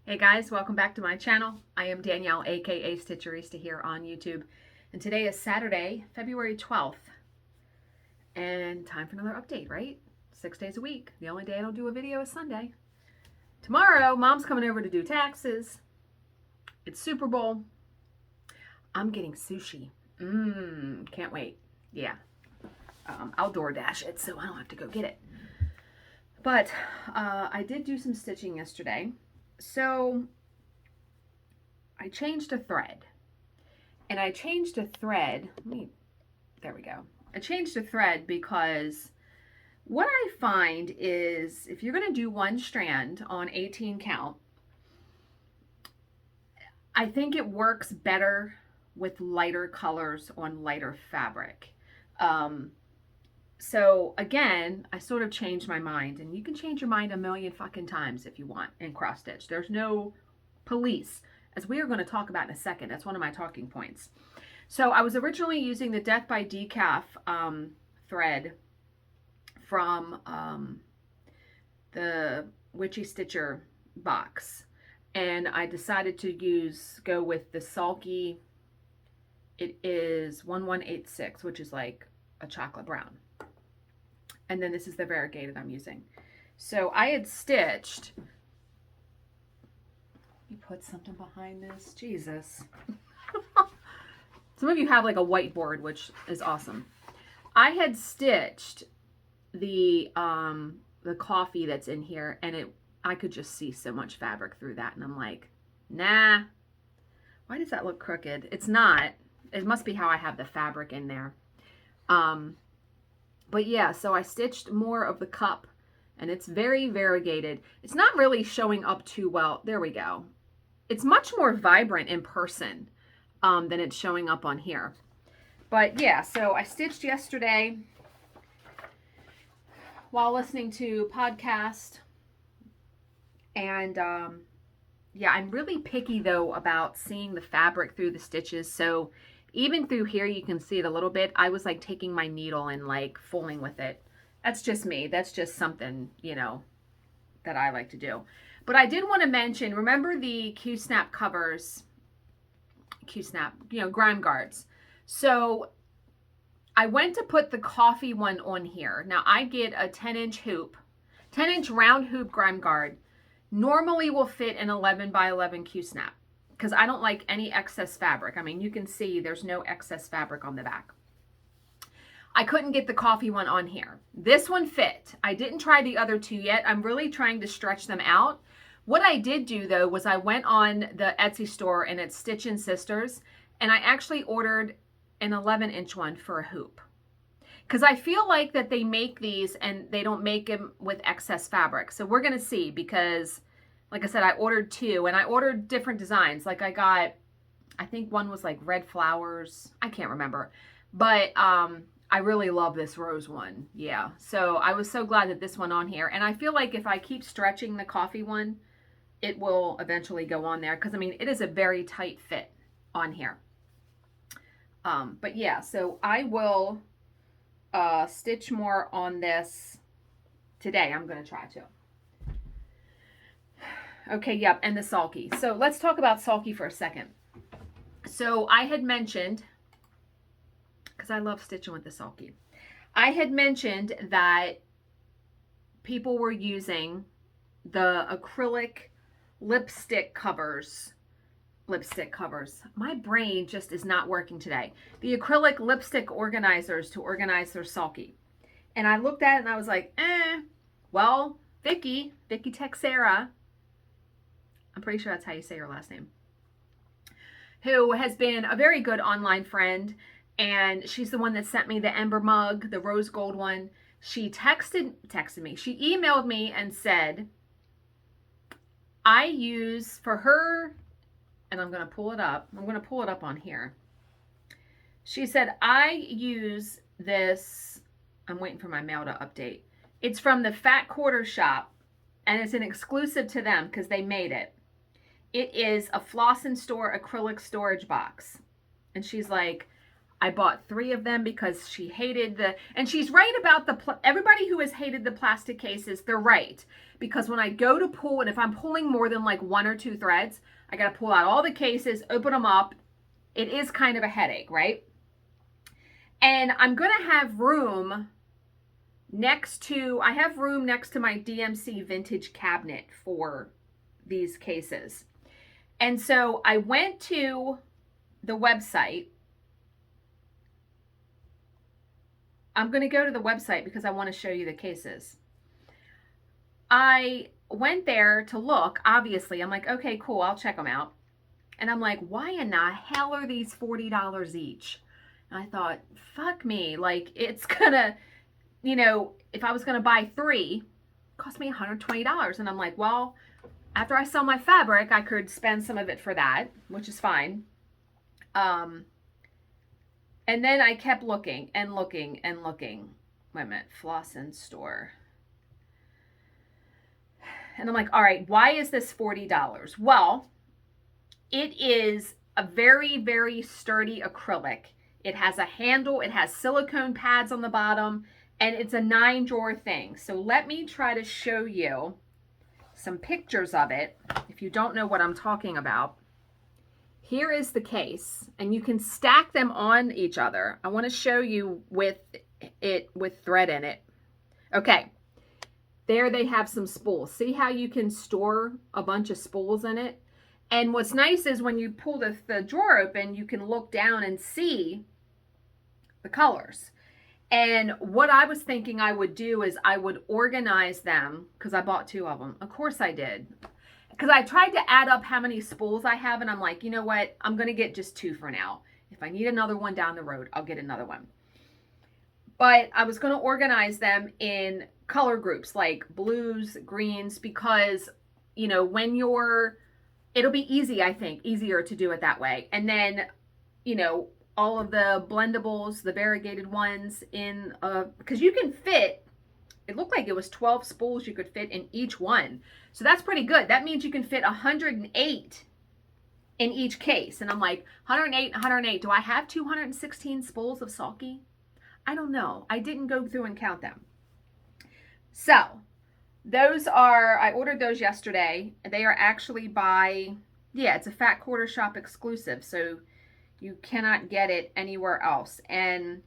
Hey guys, welcome back to my channel. I am Danielle, aka Stitcherista here on YouTube. And today is Saturday, February 12th. And time for another update, right? 6 days a week. The only day I don't do a video is Sunday. Tomorrow, Mom's coming over to do taxes. It's Super Bowl. I'm getting sushi. Can't wait. Yeah. I'll DoorDash it so I don't have to go get it. But I did do some stitching yesterday. So I changed a thread, and I changed a thread. There we go. I changed a thread because what I find is if you're going to do one strand on 18 count, I think it works better with lighter colors on lighter fabric. So again, I sort of changed my mind, and you can change your mind a million fucking times if you want in cross stitch. There's no police, as we are going to talk about in a second. That's one of my talking points. So I was originally using the Death by Decaf thread from the Witchy Stitcher box, and I decided to go with the Sulky. It is 1186, which is like a chocolate brown. And then this is the variegated I'm using. So I had stitched. You put something behind this? Jesus. Some of you have like a whiteboard, which is awesome. I had stitched the coffee that's in here, and I could just see so much fabric through that, and I'm like, nah. Why does that look crooked? It's not. It must be how I have the fabric in there. But yeah, so I stitched more of the cup, and it's very variegated. It's not really showing up too well. There we go. It's much more vibrant in person than it's showing up on here. But yeah, so I stitched yesterday while listening to podcast. And yeah, I'm really picky though about seeing the fabric through the stitches. So even through here, you can see it a little bit. I was like taking my needle and like fooling with it. That's just me. That's just something, you know, that I like to do. But I did want to mention, remember the Q-snap covers, Q-snap, you know, grime guards. So I went to put the coffee one on here. Now I get a 10-inch hoop, 10-inch round hoop grime guard. Normally will fit an 11 by 11 Q-snap, because I don't like any excess fabric. I mean, you can see there's no excess fabric on the back. I couldn't get the coffee one on here. This one fit. I didn't try the other two yet. I'm really trying to stretch them out. What I did do though was I went on the Etsy store, and it's Stitch and Sisters, and I actually ordered an 11-inch one for a hoop. Because I feel like that they make these and they don't make them with excess fabric. So we're going to see, because like I said, I ordered two, and I ordered different designs. Like I got, I think one was like red flowers. I can't remember. But I really love this rose one. Yeah. So I was so glad that this one on here. And I feel like if I keep stretching the coffee one, it will eventually go on there. Because I mean, it is a very tight fit on here. But yeah, so I will stitch more on this today. I'm going to try to. Okay, yep, and the Sulky. So let's talk about Sulky for a second. So I had mentioned, because I love stitching with the Sulky, I had mentioned that people were using the acrylic lipstick covers. My brain just is not working today. The acrylic lipstick organizers to organize their Sulky. And I looked at it and I was like, well, Vicky Texera, I'm pretty sure that's how you say her last name, who has been a very good online friend, and she's the one that sent me the Ember mug, the rose gold one. She texted me. She emailed me and said, I use for her, and I'm going to pull it up. I'm going to pull it up on here. She said, I use this. I'm waiting for my mail to update. It's from the Fat Quarter Shop, and it's an exclusive to them because they made it. It is a Floss and Store acrylic storage box. And she's like, I bought 3 of them because she hated and she's right about everybody who has hated the plastic cases, they're right. Because when I go to pull, and if I'm pulling more than like 1 or 2 threads, I got to pull out all the cases, open them up. It is kind of a headache, right? And I'm going to have room next to my DMC vintage cabinet for these cases. And so I went to the website. I'm going to go to the website because I want to show you the cases. I went there to look, obviously. I'm like, okay, cool, I'll check them out. And I'm like, why in the hell are these $40 each? And I thought, fuck me. Like, it's gonna, if I was gonna buy 3, it cost me $120. And I'm like, well, after I sell my fabric, I could spend some of it for that, which is fine. And then I kept looking and looking and looking. Wait a minute, Floss in store. And I'm like, all right, why is this $40? Well, it is a very, very sturdy acrylic. It has a handle, it has silicone pads on the bottom, and it's a 9-drawer thing. So let me try to show you some pictures of it if you don't know what I'm talking about. Here is the case, and you can stack them on each other. I want to show you with thread in it. Okay. There they have some spools. See how you can store a bunch of spools in it? And what's nice is when you pull the drawer open, you can look down and see the colors. And what I was thinking I would do is I would organize them, because I bought 2 of them. Of course I did. Because I tried to add up how many spools I have, and I'm like, you know what? I'm going to get just 2 for now. If I need another one down the road, I'll get another one. But I was going to organize them in color groups like blues, greens, because, it'll be easy, I think, easier to do it that way. And then, all of the blendables, the variegated ones in, because you can fit, it looked like it was 12 spools you could fit in each one. So that's pretty good. That means you can fit 108 in each case. And I'm like, 108, 108. Do I have 216 spools of Sulky? I don't know. I didn't go through and count them. So those are, I ordered those yesterday. They are actually it's a Fat Quarter Shop exclusive. So you cannot get it anywhere else. And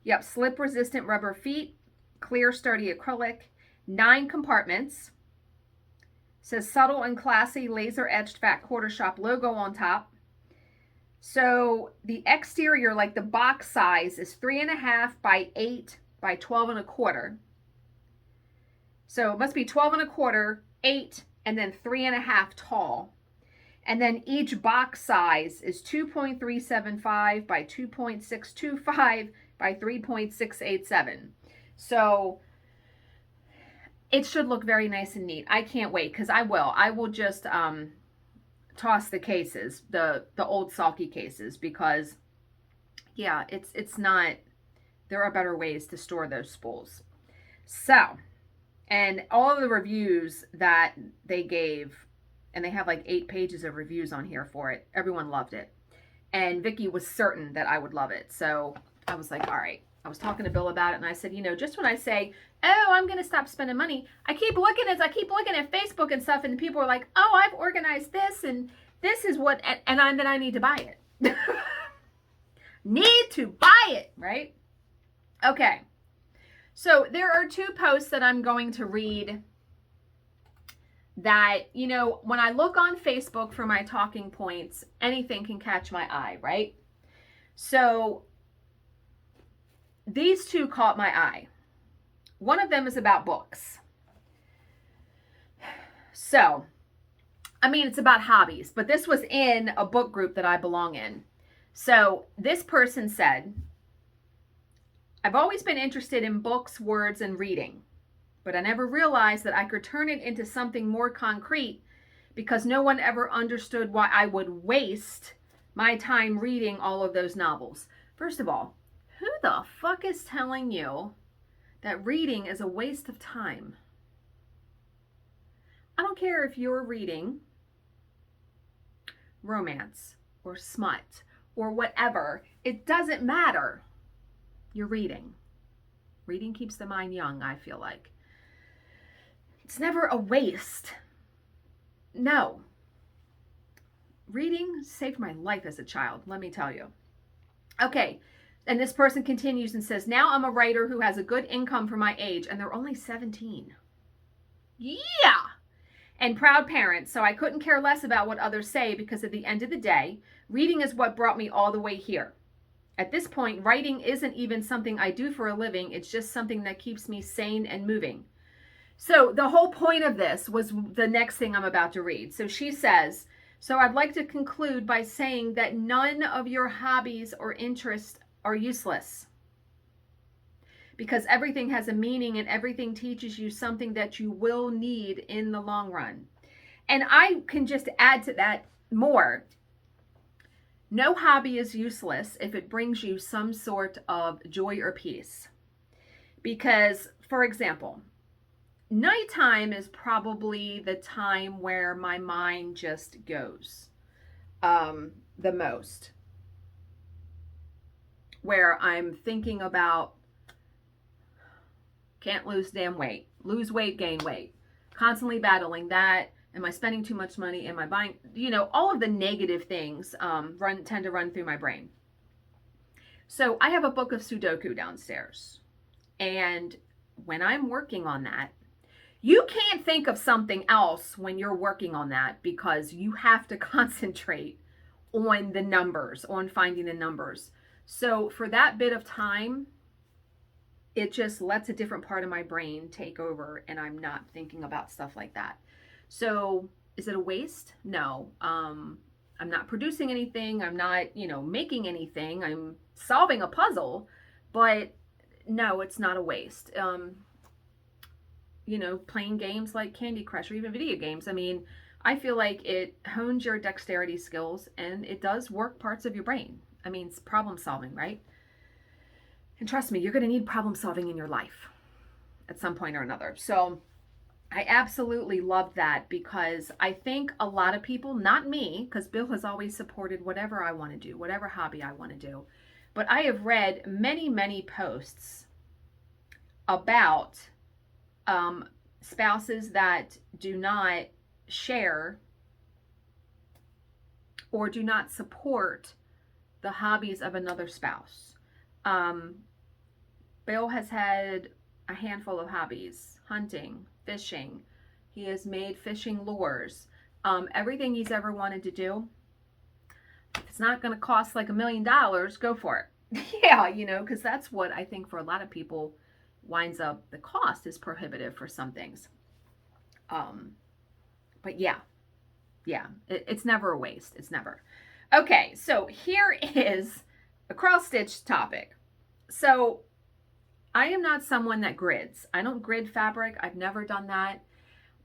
yep, slip resistant rubber feet, clear sturdy acrylic, 9 compartments. Says subtle and classy laser etched Fat Quarter Shop logo on top. So the exterior, like the box size, is 3.5 by 8 by 12 1/4. So it must be 12 1/4, 8, and then 3.5 tall. And then each box size is 2.375 by 2.625 by 3.687. So it should look very nice and neat. I can't wait, because I will just toss the cases, the old Sulky cases, because yeah, it's not, there are better ways to store those spools. So, and all of the reviews that they gave, and they have like 8 pages of reviews on here for it, everyone loved it. And Vicky was certain that I would love it. So I was like, all right. I was talking to Bill about it, and I said, just when I say, oh, I'm going to stop spending money, I keep looking at Facebook and stuff, and people are like, oh, I've organized this, and this is what, and then I need to buy it. Need to buy it, right? Okay. So there are 2 posts that I'm going to read that, when I look on Facebook for my talking points, anything can catch my eye, right? So these 2 caught my eye. One of them is about books. So, it's about hobbies, but this was in a book group that I belong in. So this person said, I've always been interested in books, words, and reading, but I never realized that I could turn it into something more concrete because no one ever understood why I would waste my time reading all of those novels. First of all, who the fuck is telling you that reading is a waste of time? I don't care if you're reading romance or smut or whatever. It doesn't matter. You're reading. Reading keeps the mind young, I feel like. It's never a waste. No. Reading saved my life as a child, let me tell you. Okay, and this person continues and says, now I'm a writer who has a good income for my age, and they're only 17. Yeah! And proud parents, so I couldn't care less about what others say because at the end of the day, reading is what brought me all the way here. At this point, writing isn't even something I do for a living. It's just something that keeps me sane and moving. So the whole point of this was the next thing I'm about to read. So she says, so I'd like to conclude by saying that none of your hobbies or interests are useless, because everything has a meaning and everything teaches you something that you will need in the long run. And I can just add to that more. No hobby is useless if it brings you some sort of joy or peace. Because, for example, nighttime is probably the time where my mind just goes the most. Where I'm thinking about, can't lose damn weight, lose weight, gain weight, constantly battling that. Am I spending too much money? Am I buying, all of the negative things tend to run through my brain. So I have a book of Sudoku downstairs. And when I'm working on that, you can't think of something else when you're working on that because you have to concentrate on the numbers, on finding the numbers. So for that bit of time, it just lets a different part of my brain take over and I'm not thinking about stuff like that. So is it a waste? No. I'm not producing anything. I'm not, making anything. I'm solving a puzzle, but no, it's not a waste. Playing games like Candy Crush or even video games. I mean, I feel like it hones your dexterity skills and it does work parts of your brain. I mean, it's problem solving, right? And trust me, you're going to need problem solving in your life at some point or another. So I absolutely love that because I think a lot of people, not me, because Bill has always supported whatever I want to do, whatever hobby I want to do. But I have read many, many posts about spouses that do not share or do not support the hobbies of another spouse. Bill has had a handful of hobbies: hunting, fishing. He has made fishing lures. Everything he's ever wanted to do. If it's not going to cost like $1 million, go for it. Yeah, because that's what I think for a lot of people winds up, the cost is prohibitive for some things. But yeah, it's never a waste. It's never. Okay, so here is a cross stitch topic. So I am not someone that grids. I don't grid fabric. I've never done that.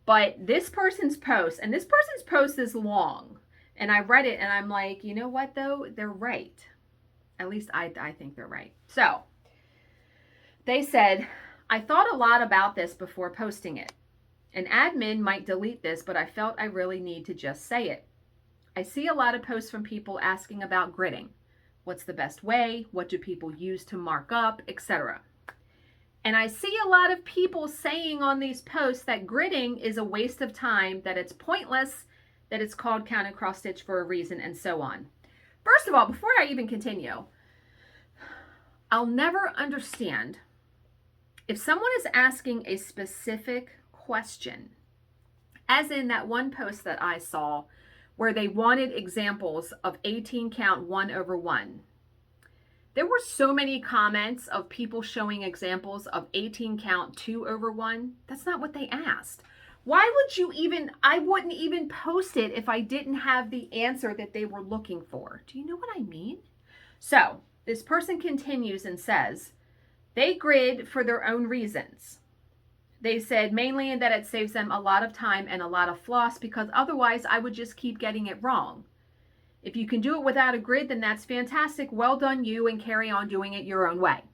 But this person's post, and this person's post is long, and I read it and I'm like, you know what though? They're right. At least I think they're right. So they said, I thought a lot about this before posting it. An admin might delete this, but I felt I really need to just say it. I see a lot of posts from people asking about gridding. What's the best way? What do people use to mark up, etc. And I see a lot of people saying on these posts that gridding is a waste of time, that it's pointless, that it's called count and cross stitch for a reason, and so on. First of all, before I even continue, I'll never understand if someone is asking a specific question, as in that one post that I saw where they wanted examples of 18 count 1/1. There were so many comments of people showing examples of 18 count 2/1. That's not what they asked. Why would you even, I wouldn't even post it if I didn't have the answer that they were looking for. Do you know what I mean? So this person continues and says, they grid for their own reasons. They said mainly in that it saves them a lot of time and a lot of floss, because otherwise I would just keep getting it wrong. If you can do it without a grid, then that's fantastic. Well done you, and carry on doing it your own way.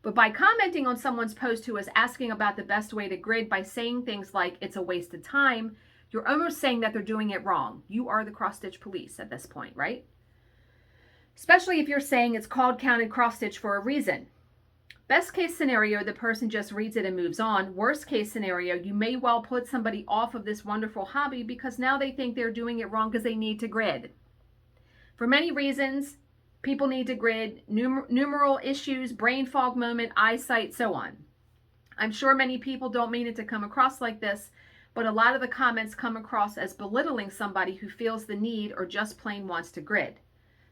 But by commenting on someone's post who is asking about the best way to grid by saying things like it's a waste of time, you're almost saying that they're doing it wrong. You are the cross-stitch police at this point, right? especially if you're saying it's called counted cross stitch for a reason. Best case scenario, the person just reads it and moves on. Worst case scenario, you may well put somebody off of this wonderful hobby because now they think they're doing it wrong because they need to grid. For many reasons, people need to grid, numeral issues, brain fog moment, eyesight, so on. I'm sure many people don't mean it to come across like this, but a lot of the comments come across as belittling somebody who feels the need or just plain wants to grid.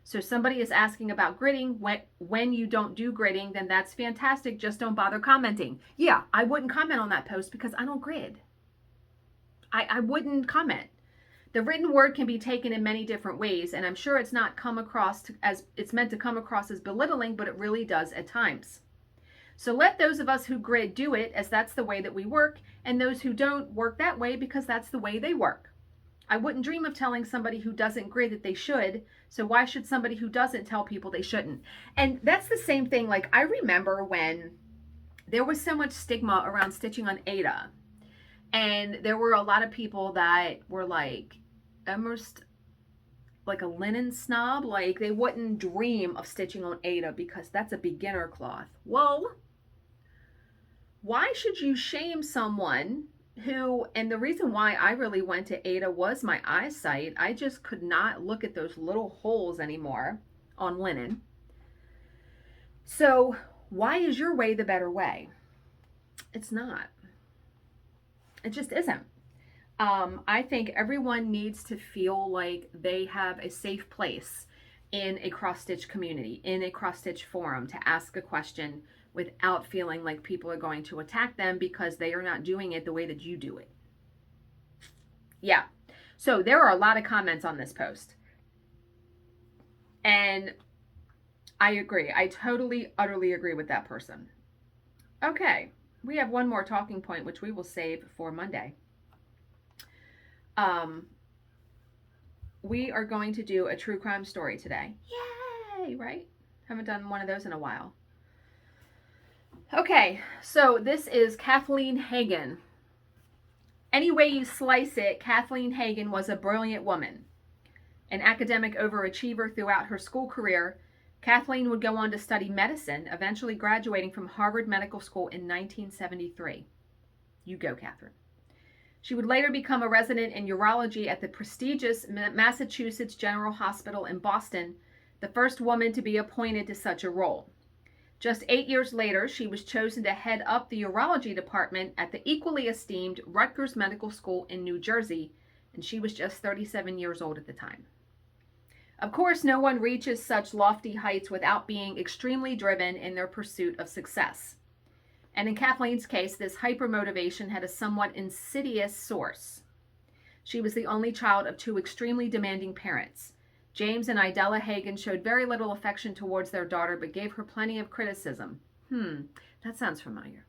So somebody is asking about gridding. When you don't do gridding, then that's fantastic. Just don't bother commenting. Yeah, I wouldn't comment on that post because I don't grid. I wouldn't comment. The written word can be taken in many different ways, and I'm sure it's not come across as it's meant to come across as belittling, but it really does at times. So let those of us who grid do it, as that's the way that we work, and those who don't work that way because that's the way they work. I wouldn't dream of telling somebody who doesn't grid that they should, so why should somebody who doesn't tell people they shouldn't? And that's the same thing, like I remember when there was so much stigma around stitching on Aida, and there were a lot of people that were like almost like a linen snob, like they wouldn't dream of stitching on Aida because that's a beginner cloth. Well, why should you shame someone who, and the reason why I really went to Aida was my eyesight. I just could not look at those little holes anymore on linen. So why is your way the better way? It's not. It just isn't. I think everyone needs to feel like they have a safe place in a cross-stitch community, in a cross-stitch forum, to ask a question without feeling like people are going to attack them because they are not doing it the way that you do it. Yeah. So there are a lot of comments on this post. And I agree. I totally, utterly agree with that person. Okay. We have one more talking point, which we will save for Monday. We are going to do a true crime story today. Yay, right? Haven't done one of those in a while. Okay, so this is Kathleen Hagan. Any way you slice it, Kathleen Hagan was a brilliant woman. An academic overachiever throughout her school career, Kathleen would go on to study medicine, eventually graduating from Harvard Medical School in 1973. You go, Catherine. She would later become a resident in urology at the prestigious Massachusetts General Hospital in Boston, the first woman to be appointed to such a role. Just 8 years later, she was chosen to head up the urology department at the equally esteemed Rutgers Medical School in New Jersey, and she was just 37 years old at the time. Of course, no one reaches such lofty heights without being extremely driven in their pursuit of success. And in Kathleen's case, this hypermotivation had a somewhat insidious source. She was the only child of two extremely demanding parents. James and Idella Hagen showed very little affection towards their daughter, but gave her plenty of criticism. That sounds familiar.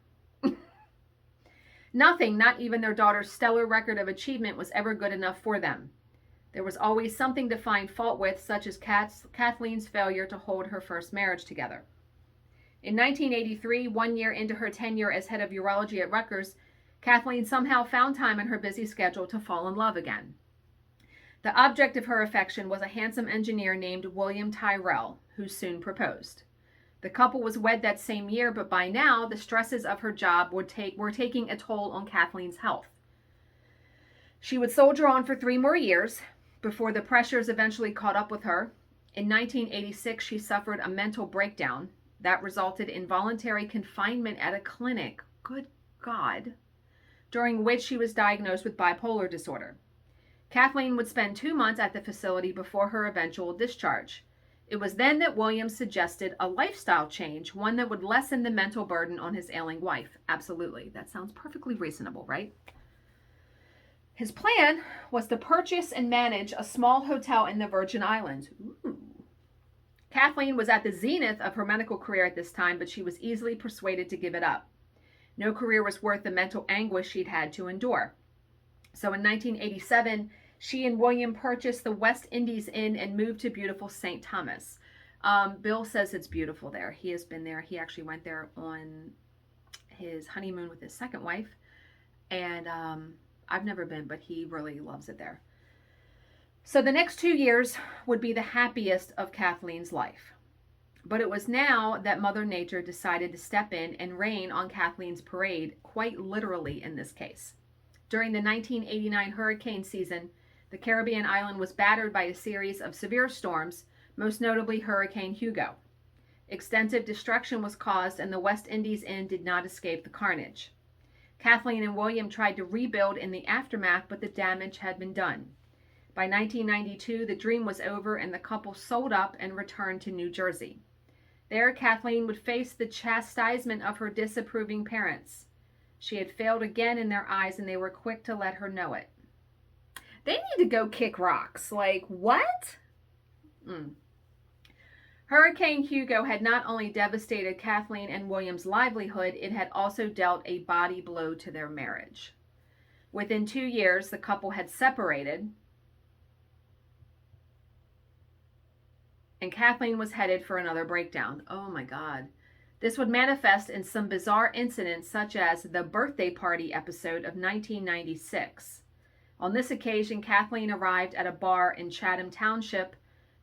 Nothing, not even their daughter's stellar record of achievement, was ever good enough for them. There was always something to find fault with, such as Kathleen's failure to hold her first marriage together. In 1983, 1 year into her tenure as head of urology at Rutgers, Kathleen somehow found time in her busy schedule to fall in love again. The object of her affection was a handsome engineer named William Tyrrell, who soon proposed. The couple was wed that same year, but by now, the stresses of her job were taking a toll on Kathleen's health. She would soldier on for 3 more years before the pressures eventually caught up with her. In 1986, she suffered a mental breakdown that resulted in voluntary confinement at a clinic, good God, during which she was diagnosed with bipolar disorder. Kathleen would spend 2 months at the facility before her eventual discharge. It was then that Williams suggested a lifestyle change, one that would lessen the mental burden on his ailing wife. Absolutely. That sounds perfectly reasonable, right? His plan was to purchase and manage a small hotel in the Virgin Islands. Ooh. Kathleen was at the zenith of her medical career at this time, but she was easily persuaded to give it up. No career was worth the mental anguish she'd had to endure. So in 1987, she and William purchased the West Indies Inn and moved to beautiful St. Thomas. Bill says it's beautiful there. He has been there. He actually went there on his honeymoon with his second wife. And I've never been, but he really loves it there. So the next 2 years would be the happiest of Kathleen's life. But it was now that Mother Nature decided to step in and rain on Kathleen's parade, quite literally in this case. During the 1989 hurricane season, the Caribbean island was battered by a series of severe storms, most notably Hurricane Hugo. Extensive destruction was caused, and the West Indies Inn did not escape the carnage. Kathleen and William tried to rebuild in the aftermath, but the damage had been done. By 1992, the dream was over, and the couple sold up and returned to New Jersey. There, Kathleen would face the chastisement of her disapproving parents. She had failed again in their eyes, and they were quick to let her know it. They need to go kick rocks. Like, what? Hurricane Hugo had not only devastated Kathleen and William's livelihood, it had also dealt a body blow to their marriage. Within 2 years, the couple had separated, and Kathleen was headed for another breakdown. Oh my God. This would manifest in some bizarre incidents, such as the birthday party episode of 1996. On this occasion, Kathleen arrived at a bar in Chatham Township,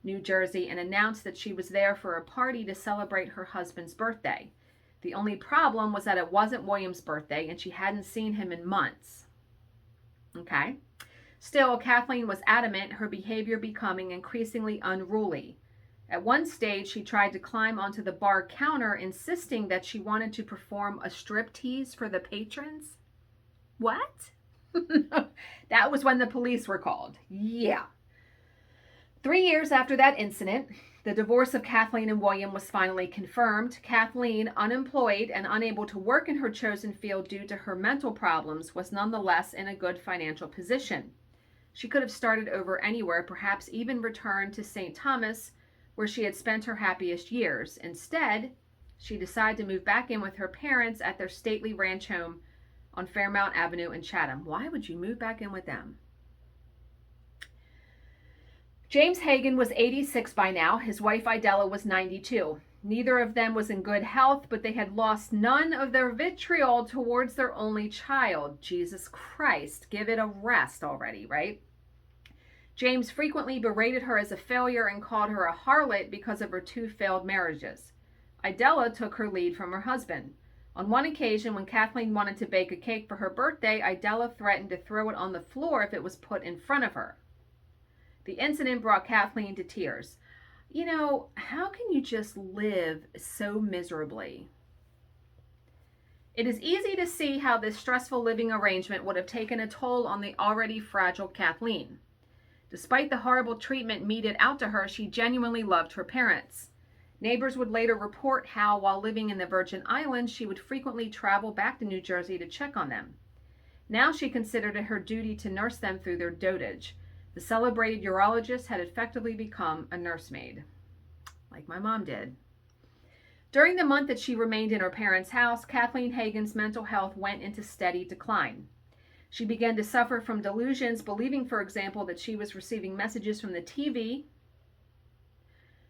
New Jersey, and announced that she was there for a party to celebrate her husband's birthday. The only problem was that it wasn't William's birthday, and she hadn't seen him in months. Okay. Still, Kathleen was adamant, her behavior becoming increasingly unruly. At one stage, she tried to climb onto the bar counter, insisting that she wanted to perform a striptease for the patrons. What? That was when the police were called. Yeah. 3 years after that incident, the divorce of Kathleen and William was finally confirmed. Kathleen, unemployed and unable to work in her chosen field due to her mental problems, was nonetheless in a good financial position. She could have started over anywhere, perhaps even returned to St. Thomas, where she had spent her happiest years. Instead, she decided to move back in with her parents at their stately ranch home on Fairmount Avenue in Chatham. Why would you move back in with them? James Hagen was 86 by now. His wife Idella was 92. Neither of them was in good health, but they had lost none of their vitriol towards their only child. Jesus Christ, give it a rest already, right? James frequently berated her as a failure and called her a harlot because of her 2 failed marriages. Idella took her lead from her husband. On one occasion, when Kathleen wanted to bake a cake for her birthday, Idella threatened to throw it on the floor if it was put in front of her. The incident brought Kathleen to tears. You know, how can you just live so miserably? It is easy to see how this stressful living arrangement would have taken a toll on the already fragile Kathleen. Despite the horrible treatment meted out to her, she genuinely loved her parents. Neighbors would later report how, while living in the Virgin Islands, she would frequently travel back to New Jersey to check on them. Now she considered it her duty to nurse them through their dotage. The celebrated urologist had effectively become a nursemaid, like my mom did. During the month that she remained in her parents' house, Kathleen Hagan's mental health went into steady decline. She began to suffer from delusions, believing, for example, that she was receiving messages from the TV,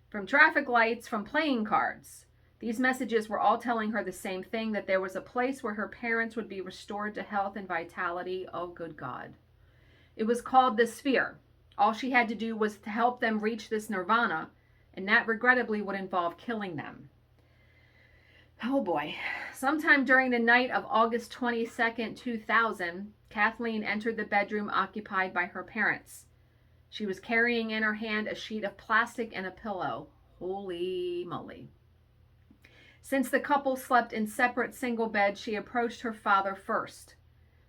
from traffic lights, from playing cards. These messages were all telling her the same thing, that there was a place where her parents would be restored to health and vitality. Oh, good God. It was called the Sphere. All she had to do was to help them reach this nirvana, and that regrettably would involve killing them. Oh boy. Sometime during the night of August 22nd, 2000, Kathleen entered the bedroom occupied by her parents. She was carrying in her hand a sheet of plastic and a pillow. Holy moly. Since the couple slept in separate single beds, she approached her father first.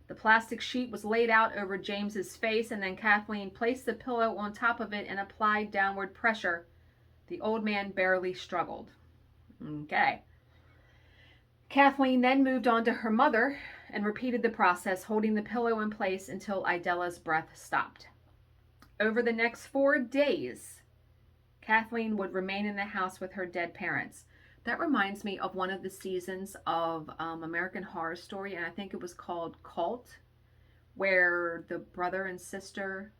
The plastic sheet was laid out over James's face, and then Kathleen placed the pillow on top of it and applied downward pressure. The old man barely struggled. Okay. Kathleen then moved on to her mother and repeated the process, holding the pillow in place until Idella's breath stopped. Over the next 4 days, Kathleen would remain in the house with her dead parents. That reminds me of one of the seasons of American Horror Story, and I think it was called Cult, where the brother and sister,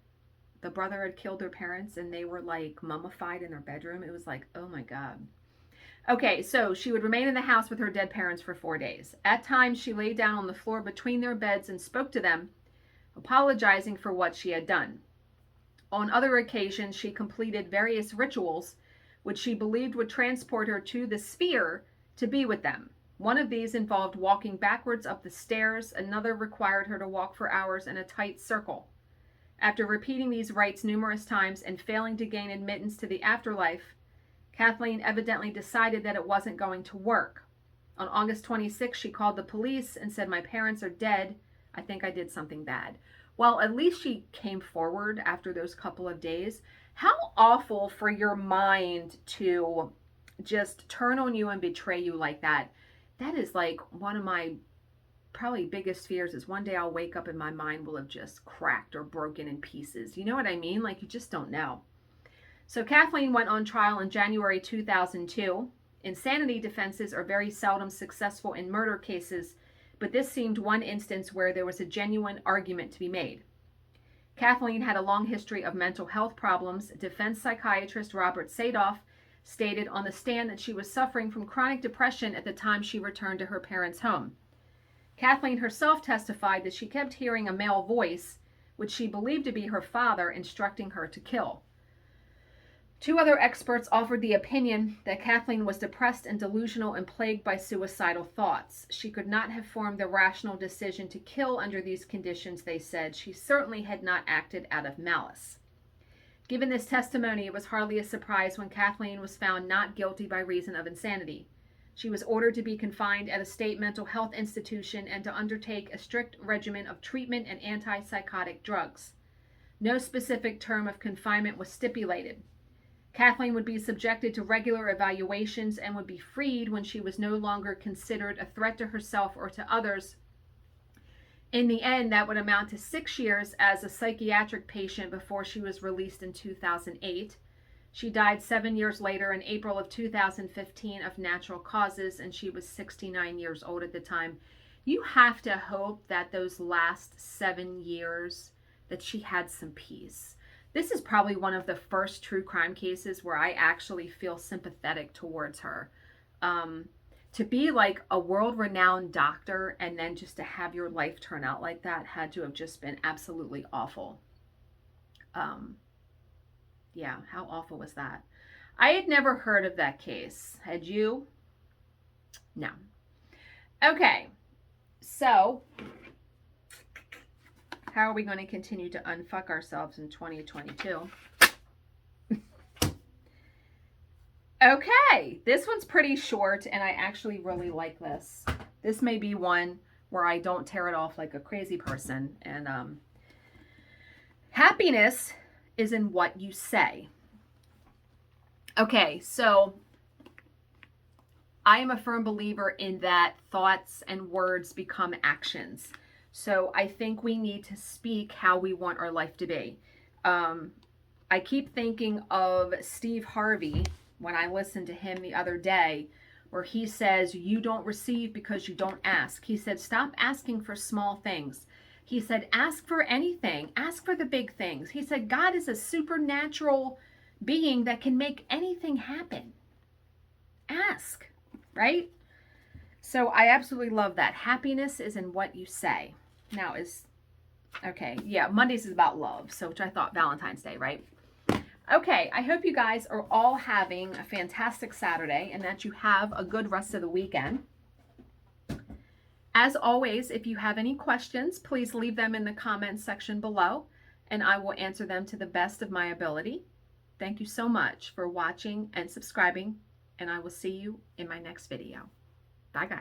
the brother had killed their parents and they were like mummified in their bedroom. It was like, oh my God. Okay, so she would remain in the house with her dead parents for 4 days. At times, she lay down on the floor between their beds and spoke to them, apologizing for what she had done. On other occasions, she completed various rituals which she believed would transport her to the sphere to be with them. One of these involved walking backwards up the stairs. Another required her to walk for hours in a tight circle. After repeating these rites numerous times and failing to gain admittance to the afterlife, Kathleen evidently decided that it wasn't going to work. On August 26, she called the police and said, "My parents are dead. I think I did something bad." Well, at least she came forward after those couple of days. How awful for your mind to just turn on you and betray you like that. That is like one of my probably biggest fears, is one day I'll wake up and my mind will have just cracked or broken in pieces. You know what I mean? Like, you just don't know. So Kathleen went on trial in January 2002. Insanity defenses are very seldom successful in murder cases, but this seemed one instance where there was a genuine argument to be made. Kathleen had a long history of mental health problems. Defense psychiatrist Robert Sadoff stated on the stand that she was suffering from chronic depression at the time she returned to her parents' home. Kathleen herself testified that she kept hearing a male voice, which she believed to be her father, instructing her to kill. Two other experts offered the opinion that Kathleen was depressed and delusional and plagued by suicidal thoughts. She could not have formed the rational decision to kill under these conditions, they said. She certainly had not acted out of malice. Given this testimony, it was hardly a surprise when Kathleen was found not guilty by reason of insanity. She was ordered to be confined at a state mental health institution and to undertake a strict regimen of treatment and antipsychotic drugs. No specific term of confinement was stipulated. Kathleen would be subjected to regular evaluations and would be freed when she was no longer considered a threat to herself or to others. In the end, that would amount to 6 years as a psychiatric patient before she was released in 2008. She died 7 years later in April of 2015 of natural causes, and she was 69 years old at the time. You have to hope that those last 7 years that she had some peace. This is probably one of the first true crime cases where I actually feel sympathetic towards her. To be like a world-renowned doctor and then just to have your life turn out like that had to have just been absolutely awful. Yeah, how awful was that? I had never heard of that case. Had you? No. Okay, so how are we going to continue to unfuck ourselves in 2022? Okay, this one's pretty short, and I actually really like this. This may be one where I don't tear it off like a crazy person. And happiness is in what you say. Okay, so I am a firm believer in that thoughts and words become actions. So I think we need to speak how we want our life to be. I keep thinking of Steve Harvey when I listened to him the other day, where he says, you don't receive because you don't ask. He said, stop asking for small things. He said, ask for anything. Ask for the big things. He said, God is a supernatural being that can make anything happen. Ask, right? So I absolutely love that. Happiness is in what you say. Now okay, yeah, Mondays is about love, so which I thought Valentine's Day, right? Okay, I hope you guys are all having a fantastic Saturday and that you have a good rest of the weekend. As always, if you have any questions, please leave them in the comments section below, and I will answer them to the best of my ability. Thank you so much for watching and subscribing, and I will see you in my next video. Bye, guys.